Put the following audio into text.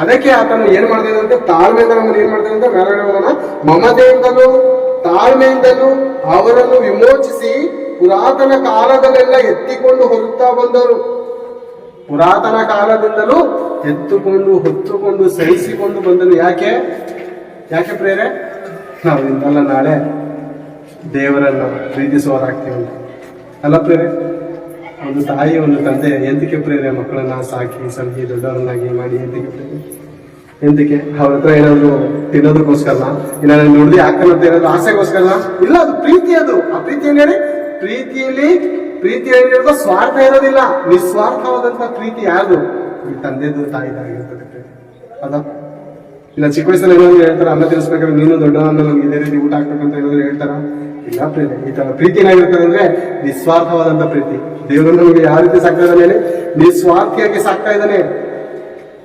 ಅದಕ್ಕೆ ಆತನು ಏನ್ ಮಾಡ್ತಾನೆ ಅಂತ ತಾಳ್ಮೆಯಿಂದ ನಮ್ಮನ್ನು ಏನ್ ಮಾಡ್ತಾನೆ ಅಂತ ಮೇಲ್ಗಡೆ ಹೋಗೋಣ. ಮಮತೆಯಿಂದಲೂ ತಾಳ್ಮೆಯಿಂದಲೂ ಅವರನ್ನು ವಿಮೋಚಿಸಿ ಪುರಾತನ ಕಾಲದಲ್ಲೆಲ್ಲ ಎತ್ತಿಕೊಂಡು ಹೊರುತ್ತಾ ಬಂದರು. ಪುರಾತನ ಕಾಲದಿಂದಲೂ ಎತ್ತುಕೊಂಡು ಹೊತ್ತುಕೊಂಡು ಸಹಿಸಿಕೊಂಡು ಬಂದನು. ಯಾಕೆ ಪ್ರೇರೆ? ನಾವು ಇಂದಲ್ಲ ನಾಳೆ ದೇವರನ್ನ ಪ್ರೀತಿಸುವವರಾಗ್ತೀವಿ ಅಲ್ಲ ಪ್ರೇರೆ? ಒಂದು ತಾಯಿ ಒಂದು ತಂದೆ ಎಂತಕ್ಕೆ ಪ್ರೇರೆ ಮಕ್ಕಳನ್ನ ಸಾಕಿ ಸಲ್ಗಿ ದೊಡ್ಡವರನ್ನಾಗಿ ಮಾಡಿ ಎಂತಕ್ಕೆ ಅವ್ರ ಹತ್ರ ಏನಾದ್ರು ತಿನ್ನೋದಕ್ಕೋಸ್ಕರನ, ಇಲ್ಲ ನುಡ್ದಿ ಹಾಕೋದಂತ ಏನಾದ್ರು ಆಸೆಗೋಸ್ಕರನ? ಇಲ್ಲ, ಅದು ಪ್ರೀತಿ. ಅದು ಆ ಪ್ರೀತಿ ಏನ್ ಹೇಳಿ? ಪ್ರೀತಿ ಹೇಳಿರೋದು ಸ್ವಾರ್ಥ ಇರೋದಿಲ್ಲ. ನಿಸ್ವಾರ್ಥವಾದಂತ ಪ್ರೀತಿ ಯಾವುದು? ಈ ತಂದೆದು ತಾಯಿದಾಗಿರ್ತದೆ ಅದ. ಇಲ್ಲ ಚಿಕ್ಕ ವಯಸ್ಸಲ್ಲಿ ಏನಾದ್ರು ಹೇಳ್ತಾರ, ಅನ್ನ ತಿನ್ಸ್ಬೇಕಾದ್ರೆ ನೀನು ದೊಡ್ಡವನ್ನ ನಮ್ಗೆ ಇದೇ ರೀತಿ ಊಟ ಹಾಕ್ಬೇಕಂತ ಏನಾದ್ರು ಹೇಳ್ತಾರ? ಇಲ್ಲ ಪ್ರೀತಿ. ಈ ತರ ಪ್ರೀತಿ ಏನಾಗಿರ್ತದೆ ಅಂದ್ರೆ ನಿಸ್ವಾರ್ಥವಾದಂತ ಪ್ರೀತಿ. ದೇವರು ನಮಗೆ ಯಾವ ರೀತಿ ಸಾಕ್ತಾ ಇದ್ದಾನೆ? ನಿಸ್ವಾರ್ಥಿಯಾಗಿ ಸಾಕ್ತಾ ಇದ್ದಾನೆ.